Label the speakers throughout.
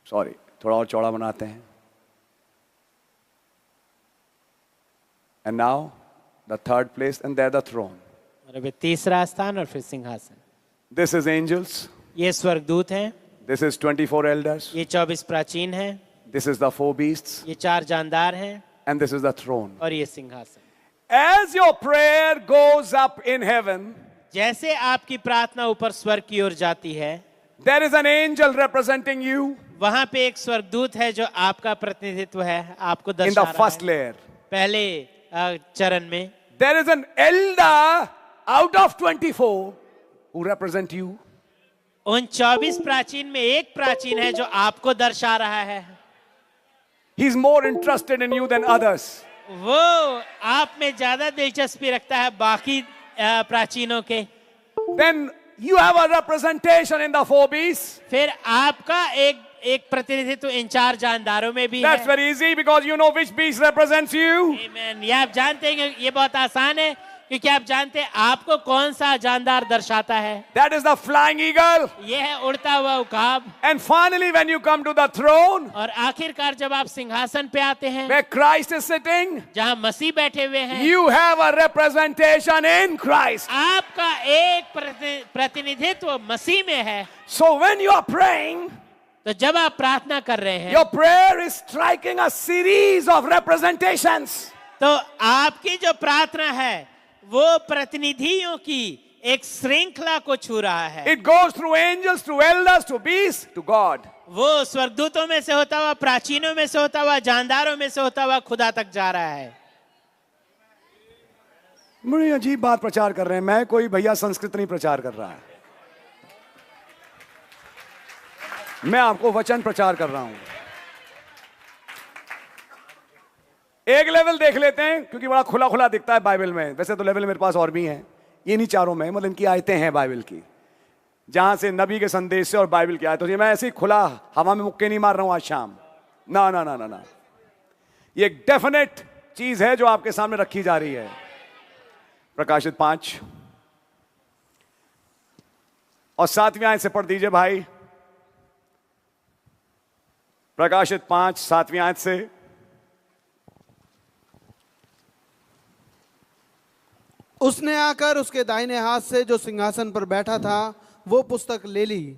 Speaker 1: Sorry, थोड़ा और चौड़ा बनाते हैं। And now the third place and there the throne.
Speaker 2: और अभी तीसरा स्थान और फिर सिंहासन।
Speaker 1: दिस इज एंजल्स,
Speaker 2: ये स्वर्गदूत हैं।
Speaker 1: दिस इज 24 एल्डर्स,
Speaker 2: ये 24 प्राचीन हैं।
Speaker 1: दिस इज द 4 beasts,
Speaker 2: ये 4 जानदार हैं।
Speaker 1: and this is the throne.
Speaker 2: और ये सिंहासन।
Speaker 1: As your prayer goes up in heaven,
Speaker 2: जैसे आपकी प्रार्थना ऊपर स्वर्ग की ओर जाती है,
Speaker 1: there is an angel representing you
Speaker 2: वहां पे एक स्वर्गदूत है जो आपका प्रतिनिधित्व है, आपको
Speaker 1: in
Speaker 2: दर्शा
Speaker 1: the
Speaker 2: रहा
Speaker 1: first
Speaker 2: है।
Speaker 1: layer.
Speaker 2: पहले चरण में
Speaker 1: There is an elder out of 24 who represent you.
Speaker 2: उन 24 प्राचीन में एक प्राचीन है जो आपको दर्शा रहा है।
Speaker 1: He's more interested in you than others.
Speaker 2: वो आप में ज्यादा दिलचस्पी रखता है बाकी प्राचीनों के।
Speaker 1: Then you have a representation in the 4 beasts.
Speaker 2: फिर आपका एक प्रतिनिधित्व इन 4 जानदारों में भी
Speaker 1: That's
Speaker 2: है।
Speaker 1: very easy because you know which beast represents you.
Speaker 2: Amen. ये आप जानते हैं, ये बहुत आसान है क्योंकि आप जानते हैं आपको कौन सा जानदार दर्शाता है।
Speaker 1: That is the flying eagle.
Speaker 2: ये है उड़ता हुआ उकाब।
Speaker 1: And finally, when you come to the throne,
Speaker 2: और आखिरकार जब आप सिंहासन पे आते हैं
Speaker 1: where Christ is sitting,
Speaker 2: जहां मसीह बैठे हुए हैं,
Speaker 1: you have a representation in Christ.
Speaker 2: आपका एक प्रतिनिधित्व मसीह में है।
Speaker 1: So when you are praying,
Speaker 2: तो जब आप प्रार्थना कर रहे हैं,
Speaker 1: your prayer is striking a series of representations.
Speaker 2: तो आपकी जो प्रार्थना है वो प्रतिनिधियों की एक श्रृंखला को छू रहा है।
Speaker 1: It goes through angels, through elders, to beasts, to God.
Speaker 2: वो स्वर्गदूतों में से होता हुआ, प्राचीनों में से होता हुआ, जानदारों में से होता हुआ खुदा तक जा रहा है।
Speaker 1: बड़ी अजीब बात प्रचार कर रहे हैं। मैं कोई भैया संस्कृत नहीं प्रचार कर रहा है, मैं आपको वचन प्रचार कर रहा हूं। एक लेवल देख लेते हैं क्योंकि बड़ा खुला खुला दिखता है बाइबल में। वैसे तो लेवल मेरे पास और भी हैं, ये नहीं चारों में, मतलब इनकी आयतें हैं बाइबल की, जहां से नबी के संदेश से और बाइबल की आयतों से। मैं ऐसे ही खुला हवा में मुक्के नहीं मार रहा हूं आज शाम। ना ना ना ना ना, ये एक डेफिनेट चीज है जो आपके सामने रखी जा रही है। प्रकाशित 5 और 7वीं आयत से पढ़ दीजिए भाई। प्रकाशित 5 7वीं आयत से।
Speaker 3: उसने आकर उसके दाहिने हाथ से जो सिंहासन पर बैठा था वो पुस्तक ले ली।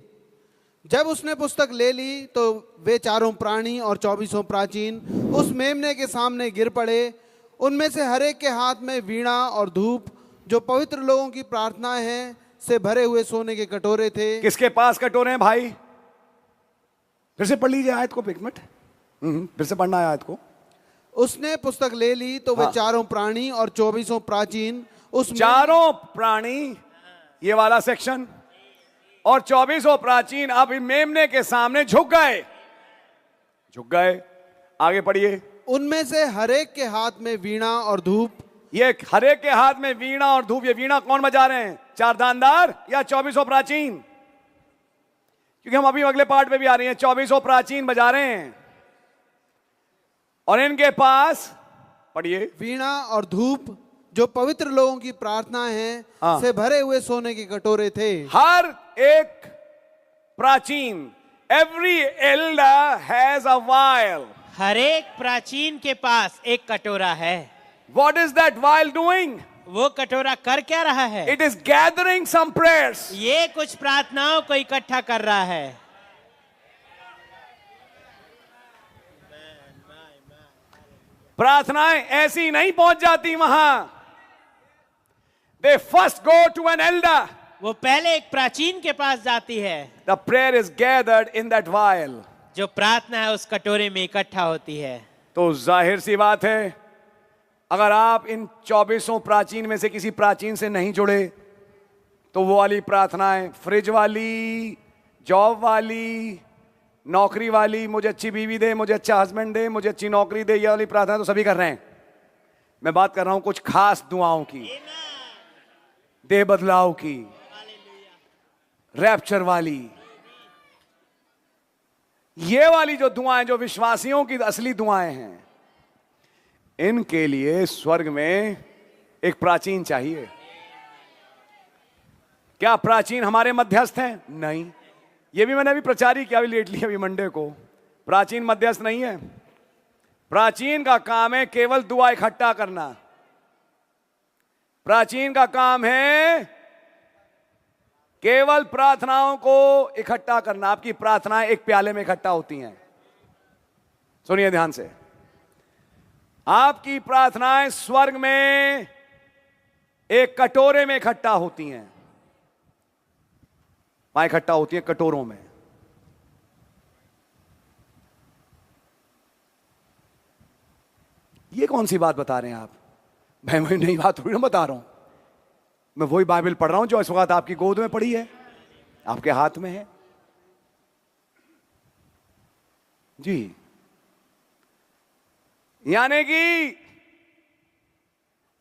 Speaker 3: जब उसने पुस्तक ले ली तो वे 4 प्राणी और 24 प्राचीन उस मेमने के सामने गिर पड़े। उनमें से हर एक के हाथ में वीणा और धूप, जो पवित्र लोगों की प्रार्थनाएं हैं, से भरे हुए सोने के कटोरे थे।
Speaker 1: किसके पास कटोरे हैं भाई? फिर से पढ़ लीजिए आयत को, एक मिनट, फिर से पढ़ना है आयत को।
Speaker 3: उसने पुस्तक ले ली तो वे 4 प्राणी और 24 प्राचीन उस
Speaker 1: 4 प्राणी, ये वाला सेक्शन, और 24 प्राचीन अब मेमने के सामने झुक गए। आगे पढ़िए।
Speaker 3: उनमें से हर एक के हाथ में वीणा और धूप।
Speaker 1: ये हर एक के हाथ में वीणा और धूप, ये वीणा कौन बजा रहे हैं? 4 दानदार या 24 प्राचीन? क्योंकि हम अभी अगले पार्ट में भी आ रही हैं। 24 प्राचीन बजा रहे हैं और इनके पास, पढ़िए,
Speaker 3: वीणा और धूप, जो पवित्र लोगों की प्रार्थनाएं हैं, से भरे हुए सोने के कटोरे थे।
Speaker 1: हर एक प्राचीन, every elder has a vial.
Speaker 2: हर एक प्राचीन के पास एक कटोरा है।
Speaker 1: What is that vial doing?
Speaker 2: वो कटोरा कर क्या रहा है?
Speaker 1: It is gathering some prayers.
Speaker 2: ये कुछ प्रार्थनाओं को इकट्ठा कर रहा है।
Speaker 1: प्रार्थनाएं ऐसी नहीं पहुंच जाती वहां। They first go to an elder.
Speaker 2: वो पहले एक प्राचीन के पास जाती है।
Speaker 1: The prayer is gathered in that vial.
Speaker 2: जो प्रार्थना है उस कटोरे में इकट्ठा होती है।
Speaker 1: तो जाहिर सी बात है, अगर आप इन 24 प्राचीन में से किसी प्राचीन से नहीं जुड़े तो वो वाली प्रार्थनाएं, फ्रिज वाली, जॉब वाली, नौकरी वाली, मुझे अच्छी बीवी दे, मुझे अच्छा हस्बैंड दे, मुझे अच्छी नौकरी दे, ये वाली प्रार्थना तो सभी कर रहे हैं। मैं बात कर रहा हूं कुछ खास दुआओं की, देह बदलाव की, रैप्चर वाली, ये वाली जो दुआएं, जो विश्वासियों की असली दुआएं हैं, इनके लिए स्वर्ग में एक प्राचीन चाहिए। क्या प्राचीन हमारे मध्यस्थ हैं? नहीं। ये भी मैंने अभी प्रचार ही किया, अभी लेटली, अभी मंडे को। प्राचीन मध्यस्थ नहीं है। प्राचीन का काम है केवल दुआ इकट्ठा करना। प्राचीन का काम है केवल प्रार्थनाओं को इकट्ठा करना। आपकी प्रार्थनाएं एक प्याले में इकट्ठा होती हैं। सुनिए ध्यान से, आपकी प्रार्थनाएं स्वर्ग में एक कटोरे में इकट्ठा होती हैं। वहां इकट्ठा होती हैं कटोरों में। ये कौन सी बात बता रहे हैं आप? मैं वही नई बात थोड़ी ना बता रहा हूं। मैं वही बाइबल पढ़ रहा हूं जो इस वक्त आपकी गोद में पड़ी है, आपके हाथ में है जी। यानी कि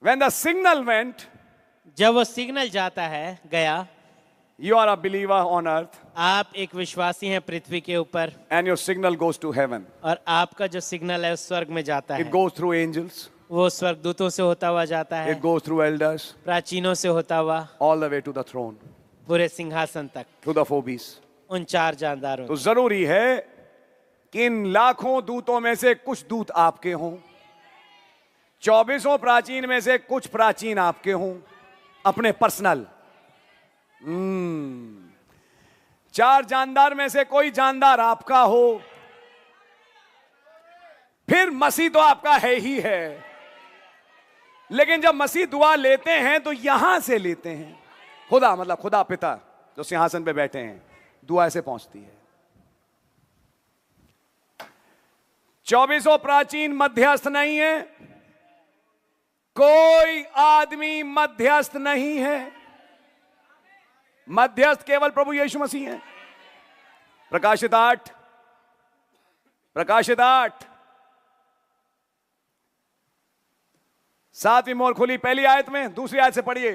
Speaker 1: when the signal went,
Speaker 2: जब वो सिग्नल जाता है, गया,
Speaker 1: you are a believer on earth
Speaker 2: आप एक विश्वासी हैं पृथ्वी के ऊपर,
Speaker 1: and your signal goes to heaven.
Speaker 2: और आपका जो सिग्नल है उस स्वर्ग में जाता
Speaker 1: It
Speaker 2: है।
Speaker 1: goes through angels,
Speaker 2: वो स्वर्गदूतों से होता हुआ जाता है,
Speaker 1: it goes through elders,
Speaker 2: प्राचीनों से होता हुआ
Speaker 1: all the way to the throne,
Speaker 2: पूरे सिंहासन तक,
Speaker 1: to the four beasts.
Speaker 2: उन 4 जानदारों।
Speaker 1: तो जरूरी है कि इन लाखों दूतों में से कुछ दूत आपके हों, 24 प्राचीन में से कुछ प्राचीन आपके हों, अपने पर्सनल। 4 जानदार में से कोई जानदार आपका हो। फिर मसीह तो आपका है ही है, लेकिन जब मसीह दुआ लेते हैं तो यहां से लेते हैं। खुदा मतलब खुदा पिता जो सिंहासन पे बैठे हैं, दुआ ऐसे पहुंचती है। 24 प्राचीन मध्यस्थ नहीं है, कोई आदमी मध्यस्थ नहीं है। मध्यस्थ केवल प्रभु यीशु मसीह है। प्रकाशित 8 7वीं मोहर खुली, पहली आयत में, दूसरी आयत से पढ़िए।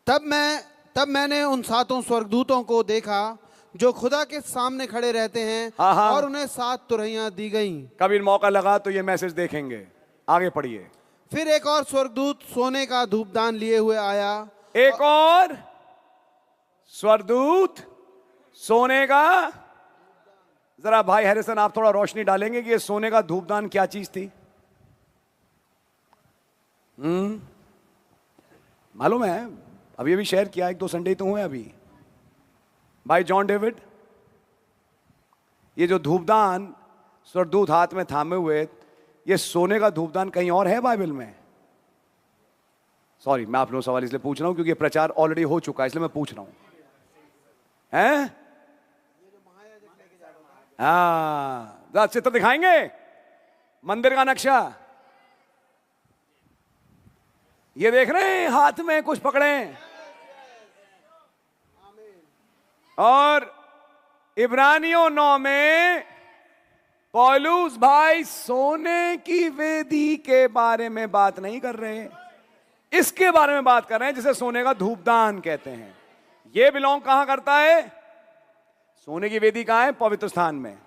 Speaker 3: तब मैंने उन 7 स्वर्गदूतों को देखा जो खुदा के सामने खड़े रहते हैं,
Speaker 1: हाँ।
Speaker 3: और उन्हें 7 तुरहियां दी गईं।
Speaker 1: कभी मौका लगा तो ये मैसेज देखेंगे। आगे पढ़िए।
Speaker 3: फिर एक और स्वर्गदूत सोने का धूपदान लिए हुए आया।
Speaker 1: एक और स्वर्गदूत सोने का, जरा भाई हैरिसन आप थोड़ा रोशनी डालेंगे कि ये सोने का धूपदान क्या चीज थी? मालूम है, अभी अभी शेयर किया, 1-2 संडे तो हुए अभी, भाई जॉन डेविड। ये जो धूपदान स्वर्गदूत हाथ में थामे हुए, ये सोने का धूपदान कहीं और है बाइबल में? सॉरी, मैं आप लोगों सवाल इसलिए पूछ रहा हूं क्योंकि प्रचार ऑलरेडी हो चुका है, इसलिए मैं पूछ रहा हूं। हैं? हाँ, चित्र दिखाएंगे, मंदिर का नक्शा। ये देख रहे हैं हाथ में कुछ पकड़े, और इब्रानियों 9 में पौलुस भाई सोने की वेदी के बारे में बात नहीं कर रहे, इसके बारे में बात कर रहे हैं जिसे सोने का धूपदान कहते हैं। ये बिलोंग कहां करता है? सोने की वेदी कहां है? पवित्र स्थान में।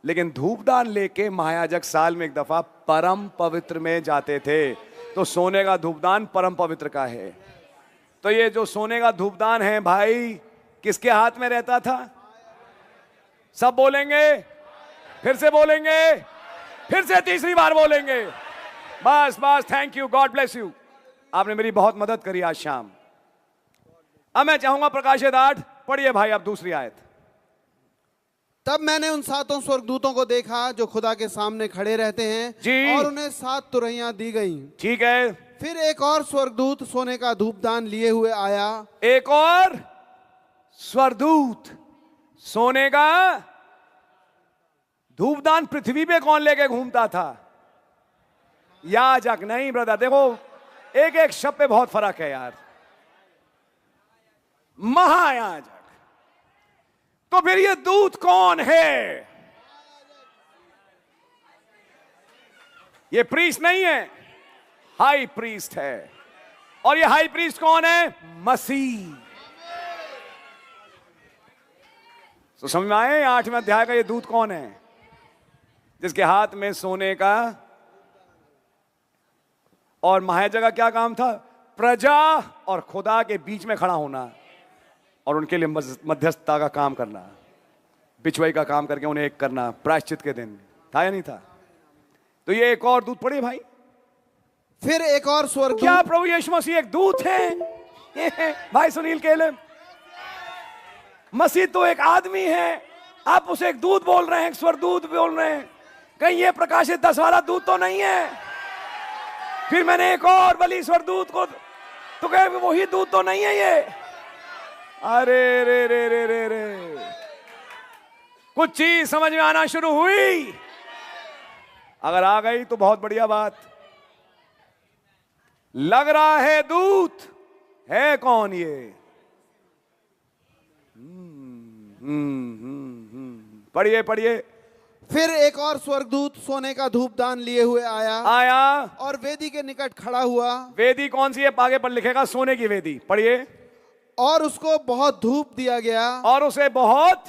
Speaker 1: लेकिन धूपदान लेके महायाजक साल में एक दफा परम पवित्र में जाते थे, तो सोने का धूपदान परम पवित्र का है। तो ये जो सोने का धूपदान है भाई, किसके हाथ में रहता था? सब बोलेंगे, फिर से बोलेंगे, फिर से तीसरी बार बोलेंगे। बस बस, thank you, God bless you. आपने मेरी बहुत मदद करी आज शाम। अब मैं चाहूंगा प्रकाशित 8 पढ़िए भाई आप दूसरी आयत।
Speaker 3: तब मैंने उन 7 स्वर्गदूतों को देखा जो खुदा के सामने खड़े रहते हैं
Speaker 1: जी।
Speaker 3: और उन्हें 7 तुरहियां दी गईं।
Speaker 1: ठीक है।
Speaker 3: फिर एक और स्वर्गदूत सोने का धूपदान लिए हुए आया।
Speaker 1: एक और स्वर्गदूत सोने का धूपदान पृथ्वी पे कौन लेके घूमता था? याजक नहीं ब्रदर, देखो एक एक शब्द पे बहुत फर्क है यार। महायाजक। तो फिर ये दूत कौन है? ये प्रीस्ट नहीं है, हाई प्रीस्ट है। और ये हाई प्रीस्ट कौन है? मसीह। तो समझ में आए 8वें अध्याय का ये दूत कौन है जिसके हाथ में सोने का, और महायाजक का क्या काम था? प्रजा और खुदा के बीच में खड़ा होना और उनके लिए मध्यस्थता का काम करना। बिचवाई का काम करके उन्हें एक करना प्रायश्चित के दिन, था या नहीं था? तो ये एक और दूत पढ़िए भाई।
Speaker 3: फिर एक और स्वर्गदूत,
Speaker 1: क्या प्रभु यीशु मसीह एक दूत है? भाई सुनील केले, मसीह तो एक आदमी है, आप उसे एक दूत बोल रहे हैं, एक स्वर्गदूत बोल रहे हैं। कहीं ये प्रकाशित 10 वाला दूत तो नहीं है? फिर मैंने एक और बलि स्वर्गदूत को तो कहे वही दूत तो नहीं है ये? अरे रे रे रे रे रे, कुछ चीज समझ में आना शुरू हुई। अगर आ गई तो बहुत बढ़िया बात। लग रहा है दूत है कौन ये? पढ़िए पढ़िए।
Speaker 3: फिर एक और स्वर्गदूत सोने का धूपदान लिए हुए आया और वेदी के निकट खड़ा हुआ।
Speaker 1: वेदी कौन सी है? आगे पर लिखेगा सोने की वेदी। पढ़िए।
Speaker 3: और उसको बहुत धूप दिया गया,
Speaker 1: और उसे बहुत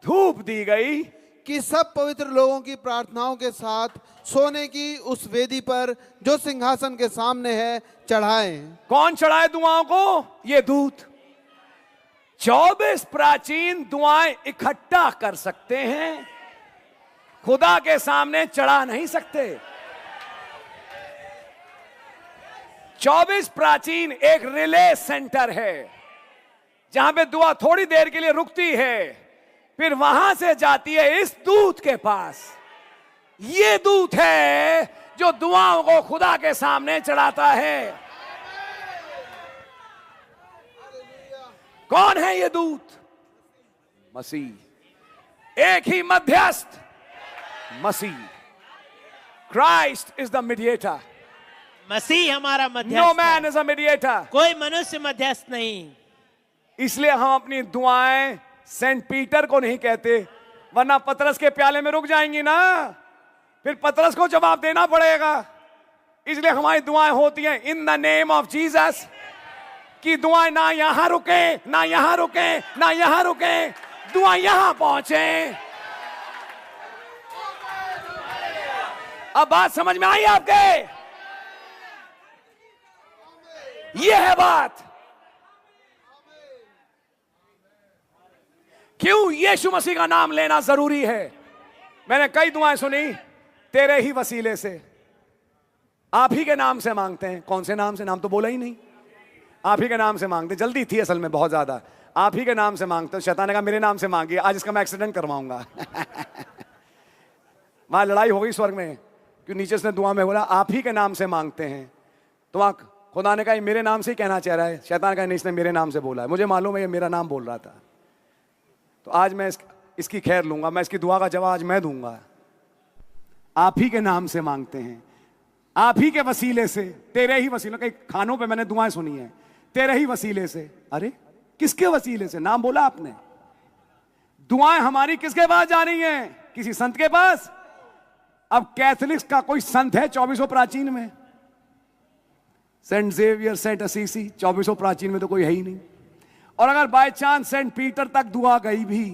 Speaker 1: धूप दी गई
Speaker 3: कि सब पवित्र लोगों की प्रार्थनाओं के साथ सोने की उस वेदी पर जो सिंहासन के सामने है चढ़ाए।
Speaker 1: कौन चढ़ाए दुआओं को? ये दूत। 24 प्राचीन दुआएं इकट्ठा कर सकते हैं, खुदा के सामने चढ़ा नहीं सकते। 24 प्राचीन एक रिले सेंटर है जहां पे दुआ थोड़ी देर के लिए रुकती है, फिर वहां से जाती है इस दूत के पास। ये दूत है जो दुआओं को खुदा के सामने चढ़ाता है। कौन है ये दूत? मसीह। एक ही मध्यस्थ, मसीह। Christ is the mediator.
Speaker 2: मसीह हमारा मध्यस्थ।
Speaker 1: No man is a mediator.
Speaker 2: कोई मनुष्य मध्यस्थ नहीं।
Speaker 1: इसलिए हम अपनी दुआएं सेंट पीटर को नहीं कहते, वरना पतरस के प्याले में रुक जाएंगी ना, फिर पतरस को जवाब देना पड़ेगा। इसलिए हमारी दुआएं होती हैं in the name of Jesus. की दुआएं ना यहां रुके, ना यहां रुके, ना यहां रुके, दुआएं यहां पहुंचे। अब बात समझ में आई आपके? ये है बात। क्यों यीशु मसीह का नाम लेना जरूरी है? मैंने कई दुआएं सुनी, तेरे ही वसीले से, आप ही के नाम से मांगते हैं। कौन से नाम से? नाम तो बोला ही नहीं। आप ही के नाम से मांगते। जल्दी थी असल में बहुत ज्यादा। आप ही के नाम से मांगते हो। शैतान ने कहा मेरे नाम से मांगिए, आज इसका मैं एक्सीडेंट करवाऊंगा। वहां लड़ाई हो गई स्वर्ग में, क्यों नीचे उसने दुआ में बोला आप ही के नाम से मांगते हैं, तो वहां खुदा ने कहा मेरे नाम से ही कहना चाह रहा है। शैतान ने कहा नहीं, इसने मेरे नाम से बोला है, मुझे मालूम है ये मेरा नाम बोल रहा था। तो आज मैं इसकी खैर लूंगा, मैं इसकी दुआ का जवाब आज मैं दूंगा। आप ही के नाम से मांगते हैं, आप ही के वसीले से, तेरे ही वसीले। कई खानों पे मैंने दुआएं सुनी है, तेरे ही वसीले से। अरे किसके वसीले से? नाम बोला आपने। दुआएं हमारी किसके पास जा रही हैं? किसी संत के पास। अब कैथोलिक्स का कोई संत है 2400 प्राचीन में? सेंट जेवियर, सेंट असीसी, 2400 प्राचीन में तो कोई है ही नहीं। और अगर बाय चांस सेंट पीटर तक दुआ गई भी,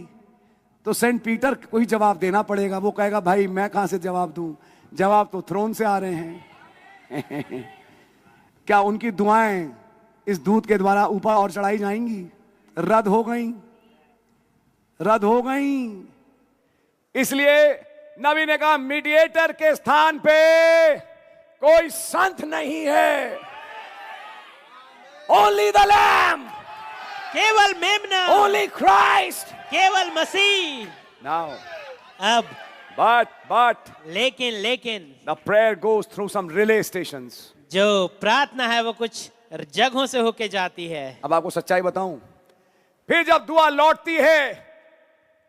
Speaker 1: तो सेंट पीटर को ही जवाब देना पड़ेगा। वो कहेगा भाई मैं कहां से जवाब दूं, जवाब तो थ्रोन से आ रहे हैं। क्या उनकी दुआएं इस दूत के द्वारा ऊपर और चढ़ाई जाएंगी? रद्द हो गई, रद्द हो गई। इसलिए नबी ने कहा मीडिएटर के स्थान पे कोई संत नहीं है, ओनली द लैम्ब,
Speaker 2: केवल मेमना,
Speaker 1: ओनली क्राइस्ट,
Speaker 2: केवल मसीह।
Speaker 1: नाउ
Speaker 2: अब
Speaker 1: but
Speaker 2: लेकिन
Speaker 1: the prayer goes through some relay stations.
Speaker 2: जो प्रार्थना है वो कुछ जगहों से होके जाती है।
Speaker 1: अब आपको सच्चाई बताऊं, फिर जब दुआ लौटती है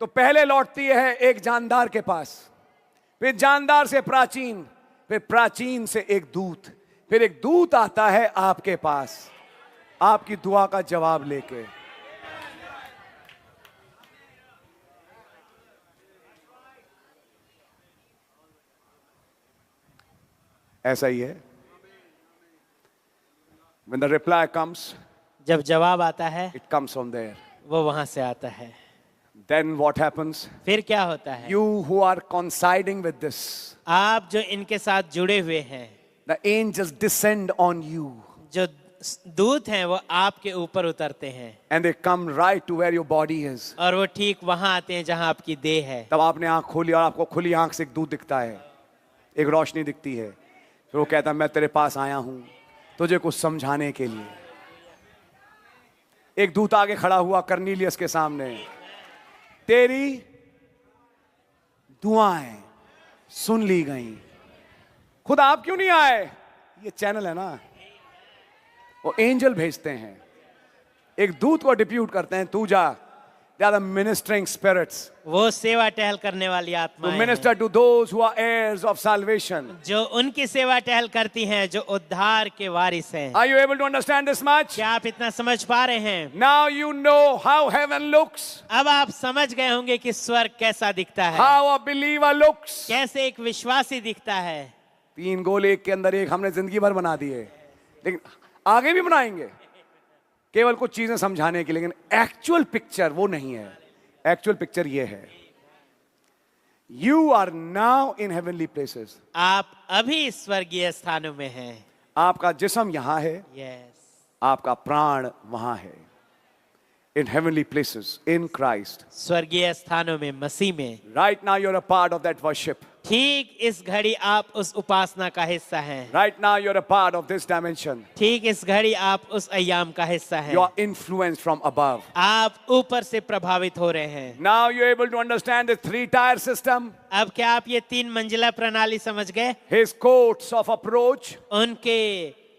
Speaker 1: तो पहले लौटती है एक जानदार के पास, फिर जानदार से प्राचीन, फिर प्राचीन से एक दूत, फिर एक दूत आता है आपके पास आपकी दुआ का जवाब लेके। ऐसा ही है। When the reply comes,
Speaker 2: जब जवाब आता है
Speaker 1: it comes from there.
Speaker 2: वो वहां से आता है।
Speaker 1: Then what happens?
Speaker 2: फिर क्या होता है?
Speaker 1: You who are coinciding with this,
Speaker 2: आप जो इनके साथ जुड़े हुए हैं,
Speaker 1: the angels descend on you.
Speaker 2: जो दूत हैं वो आपके ऊपर उतरते हैं
Speaker 1: and they come right to where your body is.
Speaker 2: और वो ठीक वहां आते हैं जहां आपकी देह है।
Speaker 1: तब आपने आंख खोली और आपको खुली आंख से एक दूत दिखता है, एक रोशनी दिखती है। फिर वो कहता है मैं तेरे पास आया हूं तुझे कुछ समझाने के लिए। एक दूत आगे खड़ा हुआ कर्नीलियस के सामने, तेरी दुआएं सुन ली गई। खुद आप क्यों नहीं आए? ये चैनल है ना, वो एंजल भेजते हैं, एक दूत को डिप्यूट करते हैं, तू जा। They are the ministering spirits
Speaker 2: वो सेवा टहल करने वाली
Speaker 1: to
Speaker 2: आत्माएं
Speaker 1: minister
Speaker 2: हैं,
Speaker 1: to those who are heirs of salvation.
Speaker 2: जो उनकी सेवा टहल करती हैं, जो उद्धार के वारिस हैं।
Speaker 1: Are you able to understand this much?
Speaker 2: क्या आप इतना समझ पा रहे हैं?
Speaker 1: Now you know how heaven looks,
Speaker 2: अब आप समझ गए होंगे कि स्वर्ग कैसा दिखता है,
Speaker 1: how a believer looks.
Speaker 2: कैसे एक विश्वासी दिखता है।
Speaker 1: 3 गोल एक के अंदर एक हमने जिंदगी भर बना दिए, लेकिन आगे भी बनाएंगे केवल कुछ चीजें समझाने की, लेकिन एक्चुअल पिक्चर वो नहीं है। एक्चुअल पिक्चर ये है, you are now in heavenly places.
Speaker 2: आप अभी स्वर्गीय स्थानों में हैं।
Speaker 1: आपका जिस्म यहां है,
Speaker 2: यस,
Speaker 1: आपका प्राण वहां है। In heavenly places in Christ.
Speaker 2: स्वर्गीय स्थानों में मसीह में।
Speaker 1: Right now you are a part of that worship.
Speaker 2: ठीक इस घड़ी आप उस उपासना का हिस्सा हैं।
Speaker 1: Right now you are a part of this dimension.
Speaker 2: ठीक इस घड़ी आप उस अय्याम का हिस्सा हैं।
Speaker 1: You are influenced from above.
Speaker 2: आप ऊपर से प्रभावित हो रहे हैं।
Speaker 1: Now you are able to understand the 3 tier system.
Speaker 2: अब क्या आप ये 3 मंजिला प्रणाली समझ गए?
Speaker 1: हिज कोर्ट्स ऑफ अप्रोच,
Speaker 2: उनके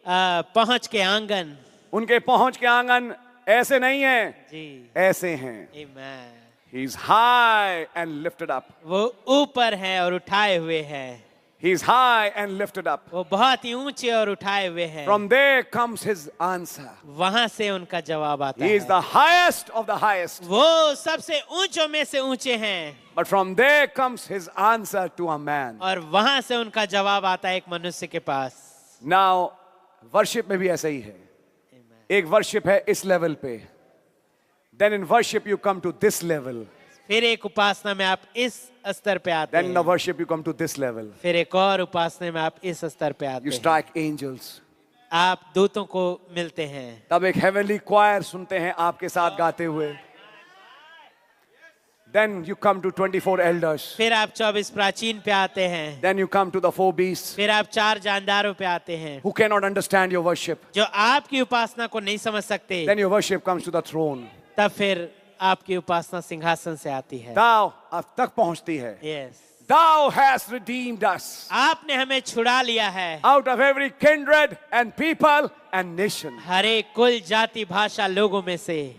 Speaker 2: पहुंच के आंगन।
Speaker 1: उनके पहुंच के आंगन ऐसे नहीं है,
Speaker 2: जी,
Speaker 1: ऐसे हैं।
Speaker 2: आमेन।
Speaker 1: He is high and lifted up.
Speaker 2: वो ऊपर है और उठाए हुए हैं।
Speaker 1: He is high and lifted up.
Speaker 2: वो बहुत ही ऊंचे और उठाए हुए हैं।
Speaker 1: From there comes his answer.
Speaker 2: वहां से उनका जवाब आता
Speaker 1: He
Speaker 2: है।
Speaker 1: is the highest of the highest.
Speaker 2: वो सबसे ऊंचों में से ऊंचे हैं।
Speaker 1: But from there comes his answer to a man.
Speaker 2: और वहां से उनका जवाब आता है एक मनुष्य के पास।
Speaker 1: Now, worship में भी ऐसा ही है। एक worship है इस level पे. Then in worship you come to this level.
Speaker 2: फिर एक उपासना में आप इस स्तर पे आते
Speaker 1: Then in the
Speaker 2: हैं।
Speaker 1: worship you come to this level.
Speaker 2: फिर एक और उपासना में आप इस स्तर पे आते
Speaker 1: You
Speaker 2: हैं।
Speaker 1: strike angels.
Speaker 2: आप दूतों को मिलते हैं।
Speaker 1: तब एक heavenly choir सुनते हैं आपके साथ गाते हुए। Then you come to 24 elders.
Speaker 2: फिर आप 24 प्राचीन पे आते हैं।
Speaker 1: Then you come to the 4 beasts
Speaker 2: फिर आप 4 जानदारों पे आते हैं,
Speaker 1: who cannot understand your worship.
Speaker 2: जो आपकी उपासना को नहीं समझ सकते।
Speaker 1: Then your worship comes to the throne.
Speaker 2: तब फिर आपकी उपासना सिंहासन से आती है।
Speaker 1: Thou अब तक पहुंचती है।
Speaker 2: Yes,
Speaker 1: Thou hast redeemed us
Speaker 2: आपने हमें छुड़ा लिया है
Speaker 1: out of every kindred and people and nation.
Speaker 2: हर एक कुल जाति भाषा लोगों में से।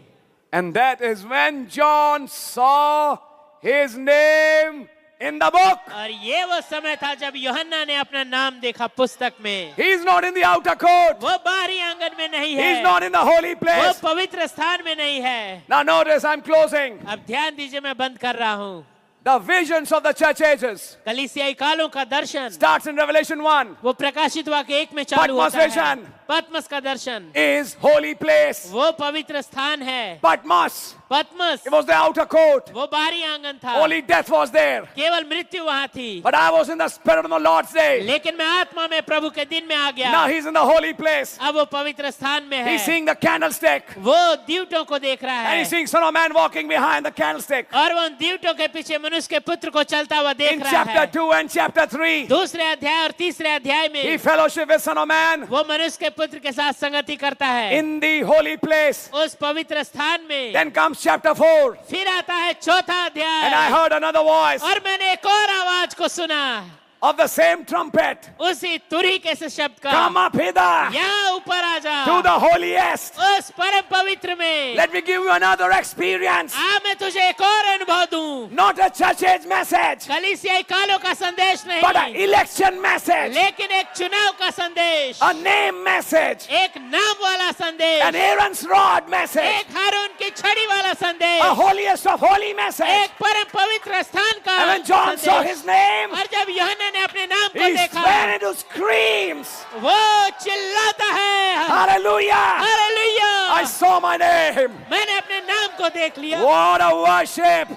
Speaker 1: And that is when John saw his name in the book.
Speaker 2: और ये वो समय था जब यूहन्ना ने अपना नाम देखा पुस्तक में।
Speaker 1: He is not in the outer court.
Speaker 2: वो बाहरी आंगन में नहीं
Speaker 1: He is
Speaker 2: है,
Speaker 1: not in the holy
Speaker 2: वो
Speaker 1: place.
Speaker 2: पवित्र स्थान में नहीं है।
Speaker 1: Now notice I'm closing.
Speaker 2: अब ध्यान दीजिए, मैं बंद कर रहा हूँ।
Speaker 1: The visions of the church ages
Speaker 2: कलीसियाई कालों का दर्शन
Speaker 1: starts in Revelation 1.
Speaker 2: वो प्रकाशित वाक्य 1 में चालू
Speaker 1: Patmos
Speaker 2: होता है।
Speaker 1: vision.
Speaker 2: पद्मस का दर्शन
Speaker 1: Is holy place.
Speaker 2: वो पवित्र स्थान है।
Speaker 1: Patmos.
Speaker 2: पद्मस
Speaker 1: It was the outer court.
Speaker 2: वो बाहरी आंगन था,
Speaker 1: Only death was there.
Speaker 2: केवल मृत्यु वहां थी।
Speaker 1: But I was in the spirit on the Lord's day.
Speaker 2: लेकिन मैं आत्मा में प्रभु के दिन में आ गया।
Speaker 1: Now he's in the holy place.
Speaker 2: अब वो पवित्र स्थान में है।
Speaker 1: He's seeing the candlestick.
Speaker 2: वो दीवटों को देख रहा
Speaker 1: And
Speaker 2: है
Speaker 1: he's seeing Son of Man walking behind the candlestick.
Speaker 2: और वो उन दीवटों के पीछे मनुष्य के पुत्र को चलता हुआ
Speaker 1: In
Speaker 2: देख रहा
Speaker 1: chapter
Speaker 2: है।
Speaker 1: 2 and chapter 3,
Speaker 2: दूसरे अध्याय और तीसरे अध्याय
Speaker 1: he
Speaker 2: में
Speaker 1: fellowship with Son of Man
Speaker 2: वो मनुष्य के पुत्र के साथ संगति करता है
Speaker 1: in the holy place.
Speaker 2: उस पवित्र स्थान में।
Speaker 1: Then comes chapter 4.
Speaker 2: फिर आता है चौथा
Speaker 1: And I
Speaker 2: अध्याय
Speaker 1: heard another voice
Speaker 2: और मैंने एक और आवाज को सुना,
Speaker 1: of the same trumpet.
Speaker 2: उसी तुरही के से शब्द का,
Speaker 1: Come up hither
Speaker 2: यहाँ ऊपर आ जा
Speaker 1: to the holiest.
Speaker 2: उस परम पवित्र में।
Speaker 1: Let me give you another experience.
Speaker 2: आ मैं तुझे एक और अनुभव दूं।
Speaker 1: Not a church age message,
Speaker 2: कलीसियाई कालों का संदेश
Speaker 1: but an
Speaker 2: नहीं,
Speaker 1: election message.
Speaker 2: लेकिन एक चुनाव का संदेश,
Speaker 1: A name message.
Speaker 2: एक नाम वाला
Speaker 1: An
Speaker 2: संदेश,
Speaker 1: Aaron's rod message.
Speaker 2: एक हारून की छड़ी वाला
Speaker 1: A
Speaker 2: संदेश,
Speaker 1: holiest of holy message.
Speaker 2: एक परम पवित्र स्थान का
Speaker 1: And when John saw
Speaker 2: संदेश।
Speaker 1: his name,
Speaker 2: और जब यूहन्ना ने अपने नाम को
Speaker 1: he
Speaker 2: देखा,
Speaker 1: ran into screams.
Speaker 2: वो चिल्लाता है,
Speaker 1: Hallelujah.
Speaker 2: Hallelujah,
Speaker 1: I saw my name.
Speaker 2: मैंने अपने नाम को देख लिया।
Speaker 1: What a worship.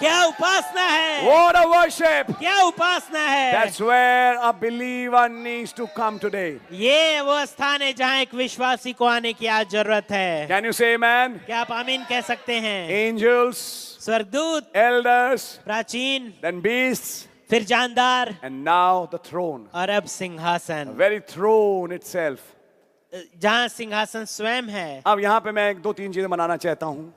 Speaker 2: क्या उपासना है,
Speaker 1: What a worship!
Speaker 2: क्या उपासना है।
Speaker 1: That's where a believer needs to come today.
Speaker 2: ये वो स्थान है जहाँ एक विश्वासी को आने की आज जरूरत है।
Speaker 1: Can you say amen?
Speaker 2: क्या आप आमीन कह सकते हैं?
Speaker 1: Angels,
Speaker 2: स्वर्गदूत,
Speaker 1: elders,
Speaker 2: प्राचीन,
Speaker 1: then beasts,
Speaker 2: फिर जानदार,
Speaker 1: and now the throne.
Speaker 2: और अब
Speaker 1: The
Speaker 2: सिंहासन,
Speaker 1: very throne itself.
Speaker 2: जहाँ सिंहासन स्वयं है।
Speaker 1: अब यहां पे मैं 2-3 चीजें बनाना चाहता हूं।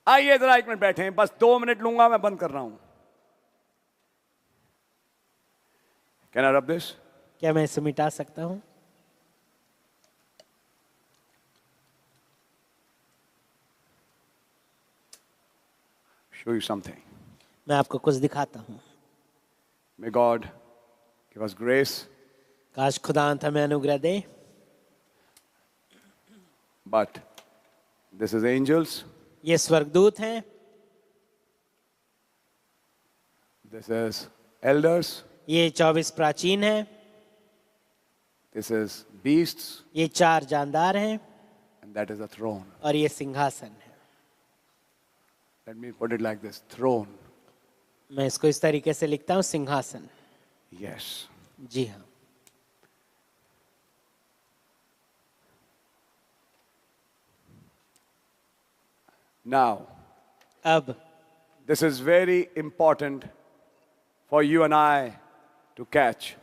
Speaker 1: आइए जरा 1 मिनट बैठे, बस 2 मिनट लूंगा, मैं बंद कर रहा हूं। Can I rub this?
Speaker 2: क्या मैं इसे मिटा सकता हूँ?
Speaker 1: Show you something.
Speaker 2: मैं आपको कुछ दिखाता हूँ।
Speaker 1: May God give us grace,
Speaker 2: काश खुदावंद हमें अनुग्रह दे।
Speaker 1: but this is angels,
Speaker 2: ये स्वर्गदूत हैं,
Speaker 1: this is elders,
Speaker 2: ये 24 प्राचीन हैं,
Speaker 1: this is beasts,
Speaker 2: ये 4 जानदार हैं,
Speaker 1: and that is the throne.
Speaker 2: और ये सिंहासन है।
Speaker 1: Let me put it like this, throne.
Speaker 2: मैं इसको इस तरीके से लिखता हूँ, सिंहासन।
Speaker 1: Yes.
Speaker 2: जी हाँ।
Speaker 1: Now,
Speaker 2: अब
Speaker 1: this is very important for you and I to catch.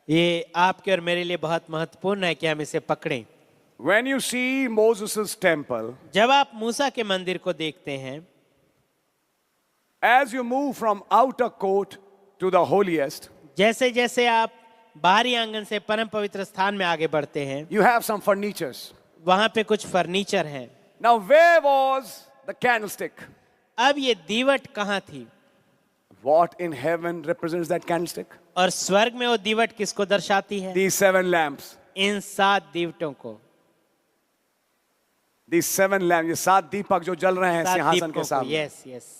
Speaker 2: ये आपके और मेरे लिए बहुत महत्वपूर्ण है कि हम इसे पकड़ें।
Speaker 1: When you see Moses' temple,
Speaker 2: जब आप मूसा के मंदिर को देखते हैं,
Speaker 1: as you move from outer court to the holiest,
Speaker 2: जैसे जैसे आप बाहरी आंगन से परम पवित्र स्थान में आगे बढ़ते हैं,
Speaker 1: you have some furnitures.
Speaker 2: वहां पे कुछ फर्नीचर हैं।
Speaker 1: Now, where was the candlestick?
Speaker 2: अब ये दीवट कहाँ थी?
Speaker 1: What in heaven represents that candlestick?
Speaker 2: और स्वर्ग में वो दीवट किसको दर्शाती है?
Speaker 1: These 7 lamps.
Speaker 2: इन 7 दीवटों को।
Speaker 1: These 7 lamps, ये 7 दीपक जो जल रहे हैं
Speaker 2: 7
Speaker 1: सिंहासन
Speaker 2: दीपकों
Speaker 1: के
Speaker 2: को।
Speaker 1: सामने.
Speaker 2: Yes yes.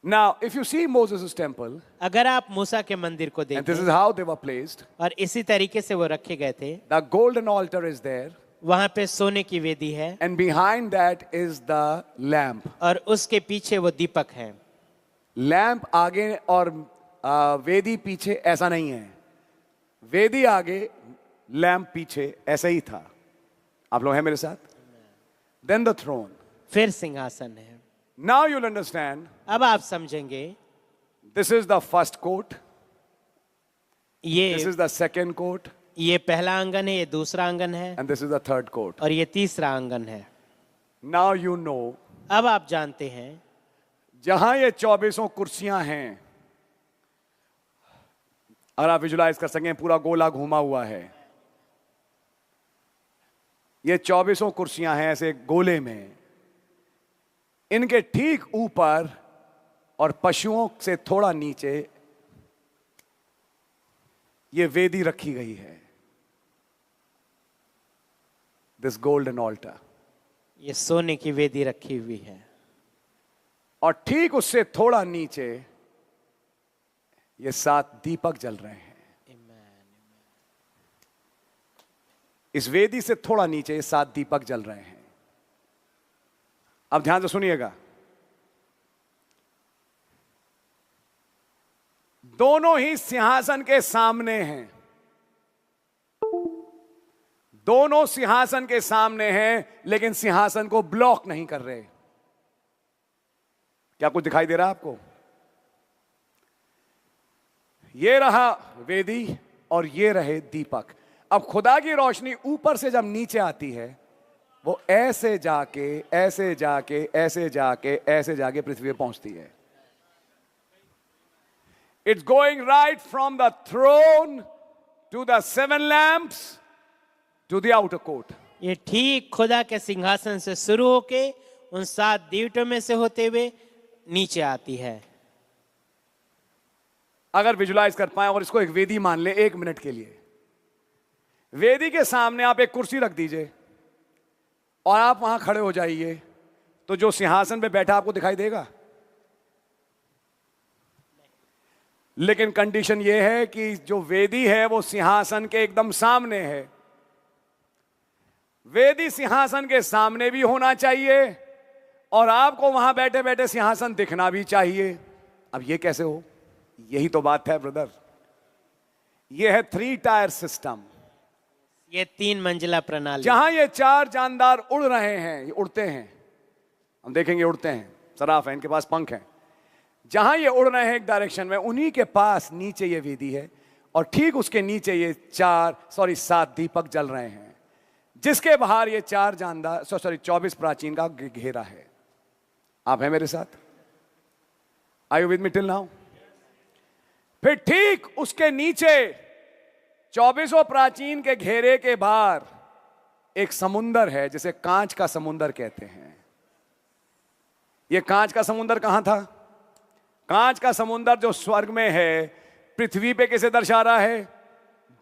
Speaker 1: Now, if you see Moses' temple,
Speaker 2: अगर आप मूसा के मंदिर को
Speaker 1: and
Speaker 2: देखें,
Speaker 1: this is how they were placed,
Speaker 2: और इसी तरीके से वो रखे गए थे,
Speaker 1: the golden altar is there,
Speaker 2: वहां पे सोने की वेदी है,
Speaker 1: and behind that is the lamp.
Speaker 2: और उसके पीछे वो दीपक है।
Speaker 1: लैंप आगे और वेदी पीछे ऐसा नहीं है। वेदी आगे, लैंप पीछे, ऐसा ही था। आप लोग हैं मेरे साथ? Then the throne.
Speaker 2: फिर सिंहासन है।
Speaker 1: Now you'll understand.
Speaker 2: अब आप समझेंगे,
Speaker 1: This is the first court. This
Speaker 2: ये
Speaker 1: is the second court,
Speaker 2: ये पहला आंगन है, ये दूसरा आंगन है,
Speaker 1: and this is the third court.
Speaker 2: और ये तीसरा आंगन है।
Speaker 1: Now you know,
Speaker 2: अब आप जानते हैं,
Speaker 1: जहां ये 24 कुर्सियां हैं, अगर आप विजुलाइज कर सकें, पूरा गोला घूमा हुआ है। ये 24 कुर्सियां हैं ऐसे गोले में। इनके ठीक ऊपर और पशुओं से थोड़ा नीचे ये वेदी रखी गई है। This golden altar.
Speaker 2: ये सोने की वेदी रखी हुई है,
Speaker 1: और ठीक उससे थोड़ा नीचे ये 7 दीपक जल रहे हैं। इस वेदी से थोड़ा नीचे ये 7 दीपक जल रहे हैं। अब ध्यान से सुनिएगा, दोनों ही सिंहासन के सामने हैं। दोनों सिंहासन के सामने हैं, लेकिन सिंहासन को ब्लॉक नहीं कर रहे। क्या कुछ दिखाई दे रहा है आपको? ये रहा वेदी और ये रहे दीपक। अब खुदा की रोशनी ऊपर से जब नीचे आती है, वो ऐसे जाके ऐसे जाके ऐसे जाके ऐसे जाके पृथ्वी पे पहुंचती है। It's going right from the throne to the 7 lamps to the outer court.
Speaker 2: ये ठीक खुदा के सिंहासन से शुरू होके उन 7 दीवटों में से होते हुए नीचे आती है।
Speaker 1: अगर विजुलाइज कर पाए और इसको एक वेदी मान ले 1 मिनट के लिए, वेदी के सामने आप एक कुर्सी रख दीजिए और आप वहां खड़े हो जाइए, तो जो सिंहासन पे बैठा आपको दिखाई देगा। लेकिन कंडीशन यह है कि जो वेदी है वो सिंहासन के एकदम सामने है। वेदी सिंहासन के सामने भी होना चाहिए और आपको वहां बैठे बैठे सिंहासन दिखना भी चाहिए। अब ये कैसे हो? यही तो बात है ब्रदर। ये है 3 टायर सिस्टम।
Speaker 2: ये 3 मंजिला प्रणाली।
Speaker 1: जहां ये 4 जानदार उड़ रहे हैं, ये उड़ते हैं, हम देखेंगे उड़ते हैं, सराफ है, इनके पास पंख हैं। जहां ये उड़ रहे हैं एक डायरेक्शन में, उन्हीं के पास नीचे ये वेदी है और ठीक उसके नीचे ये 7 दीपक जल रहे हैं, जिसके बाहर ये 4 जानदार 24 प्राचीन का घेरा है। आप हैं मेरे साथ? Are you with me till now? फिर ठीक उसके नीचे 24 प्राचीन के घेरे के बाहर एक समुंदर है, जिसे कांच का समुंदर कहते हैं। यह कांच का समुंदर कहां था? कांच का समुंदर जो स्वर्ग में है, पृथ्वी पे किसे दर्शा रहा है?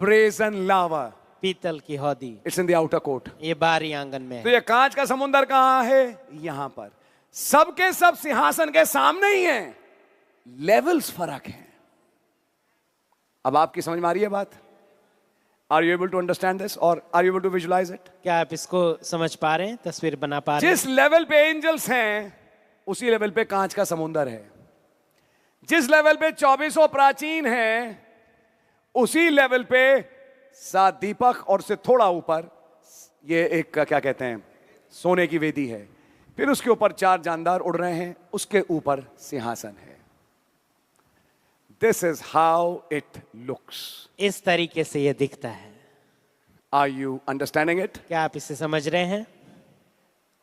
Speaker 1: ब्रेजन लावा,
Speaker 2: पीतल की हौदी।
Speaker 1: It's in the outer court.
Speaker 2: ये बाहरी आंगन में
Speaker 1: तो
Speaker 2: है।
Speaker 1: ये कांच का समुंदर कहां है? यहां पर। सबके सब सिंहासन के सामने ही हैं, लेवल्स फर्क हैं। अब आपकी समझ में आ रही है बात? Are you able to understand this और are you able to visualise it?
Speaker 2: क्या आप इसको समझ पा रहे हैं, तस्वीर बना पा रहे हैं?
Speaker 1: जिस लेवल पे एंजल्स हैं, उसी लेवल पे कांच का समुंदर है। जिस लेवल पे 24 प्राचीन हैं, उसी लेवल पे 7 दीपक और से थोड़ा ऊपर ये एक क्या कहते हैं, सोने की वेदी है। फिर उसके ऊपर 4 जानदार उड़ रहे हैं, उसके ऊपर सिंहासन है। This is how it looks.
Speaker 2: इस तरीके से ये दिखता है।
Speaker 1: Are you understanding it?
Speaker 2: क्या आप इसे समझ रहे हैं?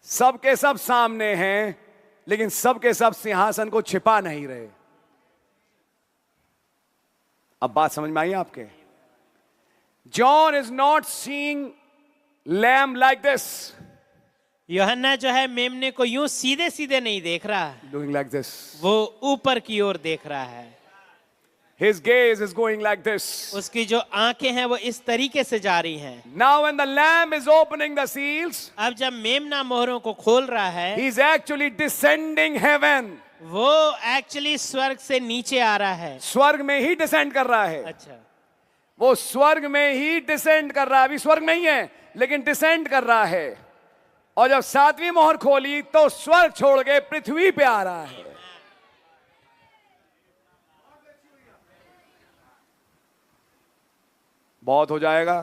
Speaker 1: सबके सब सामने हैं, लेकिन सबके सब सिंहासन को छिपा नहीं रहे। अब बात समझ में आई आपके? John is not seeing lamb like this,
Speaker 2: यूहन्ना जो है मेमने को यूं सीधे सीधे नहीं देख रहा,
Speaker 1: डूइंग लाइक दिस।
Speaker 2: वो ऊपर की ओर देख रहा है।
Speaker 1: His gaze is going like this.
Speaker 2: उसकी जो आंखें हैं वो इस तरीके से जा रही हैं।
Speaker 1: Now when the lamb is opening the seals,
Speaker 2: अब जब मेमना मोहरों को खोल रहा है,
Speaker 1: he's actually descending heaven.
Speaker 2: वो एक्चुअली स्वर्ग से नीचे आ रहा है।
Speaker 1: स्वर्ग में ही डिसेंड कर रहा है।
Speaker 2: अच्छा,
Speaker 1: वो स्वर्ग में ही डिसेंड कर रहा है। अभी स्वर्ग नहीं है, लेकिन डिसेंड कर रहा है। और जब 7वीं मोहर खोली तो स्वर्ग छोड़ के पृथ्वी पे आ रहा है। बहुत हो जाएगा,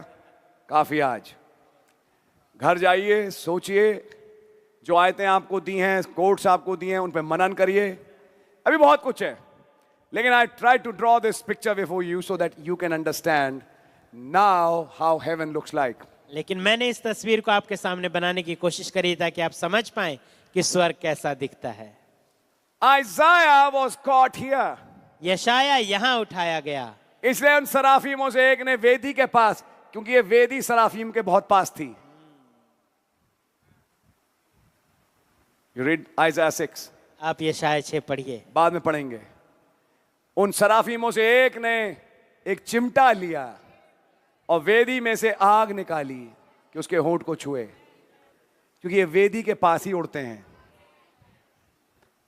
Speaker 1: काफी आज। घर जाइए, सोचिए, जो आयतें आपको दी हैं, कोट्स आपको दिए हैं, उन पे मनन करिए। अभी बहुत कुछ है, लेकिन I try to draw this picture before you so that you can understand now how heaven looks like.
Speaker 2: लेकिन मैंने इस तस्वीर को आपके सामने बनाने की कोशिश करी ताकि आप समझ पाएं कि स्वर्ग कैसा दिखता है।
Speaker 1: Isaiah was caught here.
Speaker 2: यशाया यहाँ उठाया गया।
Speaker 1: इसलिए उन सराफीमों से एक ने वेदी के पास, क्योंकि ये वेदी सराफीम के बहुत पास थी। यू रीड आइज़ाया 6,
Speaker 2: आप यशाया 6 पढ़िए,
Speaker 1: बाद में पढ़ेंगे। उन सराफीमों से एक ने एक चिमटा लिया और वेदी में से आग निकाली कि उसके होंठ को छुए, क्योंकि ये वेदी के पास ही उड़ते हैं।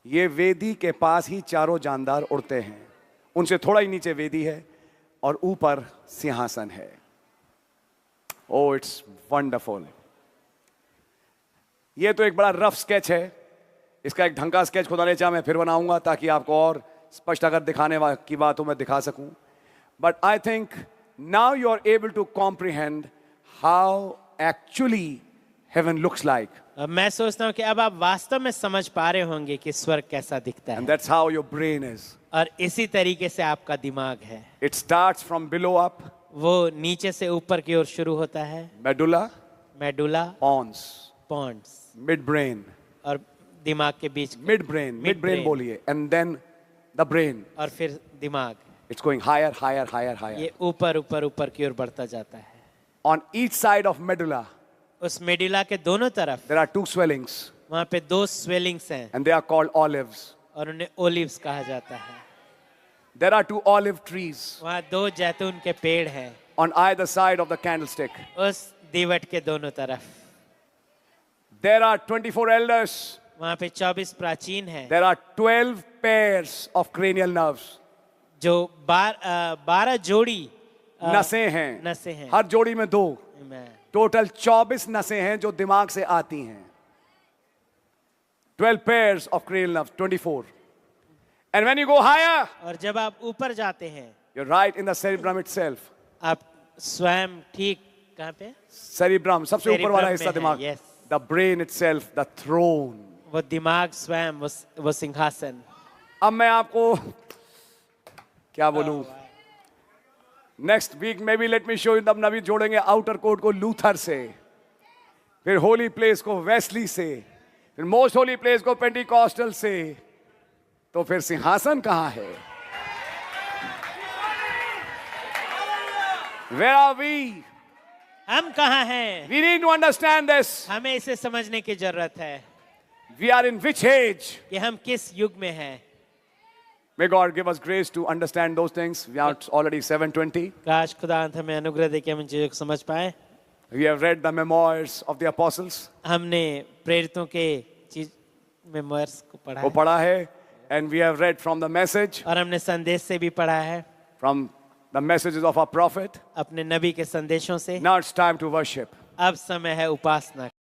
Speaker 1: ये वेदी के पास ही चारों जानदार उड़ते हैं। उनसे थोड़ा ही नीचे वेदी है और ऊपर सिंहासन है। Oh it's wonderful. ये तो एक बड़ा रफ स्केच है। इसका एक ढंग का स्केच खुदा ने चाहा मैं फिर बनाऊंगा, ताकि आपको और स्पष्ट अगर दिखाने की बात हो मैं दिखा सकूं। But I think now you are able to comprehend how actually heaven looks like.
Speaker 2: अब मैं सोचता हूँ कि अब आप वास्तव में समझ पा रहे होंगे कि स्वर्ग कैसा दिखता
Speaker 1: एंड
Speaker 2: है।
Speaker 1: That's how your brain is.
Speaker 2: और इसी तरीके से आपका दिमाग है।
Speaker 1: It starts from below up.
Speaker 2: वो नीचे से ऊपर की ओर शुरू होता है।
Speaker 1: Medulla,
Speaker 2: medulla,
Speaker 1: pons,
Speaker 2: ponds,
Speaker 1: midbrain,
Speaker 2: और दिमाग के बीच,
Speaker 1: मिड ब्रेन
Speaker 2: brain.
Speaker 1: बोलिए, एंड देन द ब्रेन।
Speaker 2: और फिर दिमाग।
Speaker 1: It's going higher higher higher higher.
Speaker 2: ये ऊपर ऊपर ऊपर की ओर बढ़ता जाता है।
Speaker 1: On each side of medulla
Speaker 2: उस मेडुला के दोनों तरफ
Speaker 1: there are 2 swellings
Speaker 2: वहां पे 2 स्वेलिंग्स हैं
Speaker 1: and they are called olives.
Speaker 2: और उन्हें ओलिव्स कहा जाता है।
Speaker 1: There are 2 olive trees
Speaker 2: वहां 2 जैतून के पेड़ हैं
Speaker 1: on either side of the candlestick.
Speaker 2: उस दीवट के दोनों तरफ।
Speaker 1: There are 24 elders.
Speaker 2: वहां पे 24 प्राचीन हैं
Speaker 1: There are 12 pairs of cranial nerves.
Speaker 2: जो 12 जोड़ी
Speaker 1: नसें हैं।
Speaker 2: नसें हैं।
Speaker 1: हर जोड़ी में 2।
Speaker 2: मैं-
Speaker 1: टोटल 24 नसें हैं जो दिमाग से आती हैं। 12 pairs of cranial nerves, 24. And when you go higher,
Speaker 2: और जब आप ऊपर जाते हैं,
Speaker 1: you're right in the cerebrum itself.
Speaker 2: आप स्वयं ठीक कहाँ पे?
Speaker 1: Cerebrum, सबसे ऊपर वाला
Speaker 2: Cerebrum
Speaker 1: हिस्सा
Speaker 2: में है,
Speaker 1: दिमाग.
Speaker 2: yes.
Speaker 1: The brain itself, the throne.
Speaker 2: वो दिमाग स्वयं, वो सिंहासन.
Speaker 1: अब मैं आपको क्या बोलूं? नेक्स्ट वीक में भी लेट मी शो यू, तब नबी जोड़ेंगे आउटर कोर्ट को लूथर से, फिर होली प्लेस को वेस्ली से, फिर मोस्ट होली प्लेस को पेंटिकॉस्टल से, तो फिर सिंहासन कहां है? Where are we?
Speaker 2: हम कहाँ हैं?
Speaker 1: We need to understand this.
Speaker 2: हमें इसे समझने की जरूरत है
Speaker 1: We are in which age?
Speaker 2: कि हम किस युग में हैं.
Speaker 1: May God give us grace to understand those things. We are already 7:20.
Speaker 2: काश खुदावंद हमें अनुग्रह दे कि हम इन चीजों को समझ पाए.
Speaker 1: We have read the memoirs of the apostles.
Speaker 2: हमने प्रेरितों के चीज मेमोइर्स को पढ़ा
Speaker 1: वो
Speaker 2: है,
Speaker 1: पढ़ा है. And we have read from the message,
Speaker 2: और हमने संदेश से भी पढ़ा है,
Speaker 1: from the messages of our prophet.
Speaker 2: अपने नबी के संदेशों से.
Speaker 1: Now it's time to worship.
Speaker 2: अब समय है उपासना.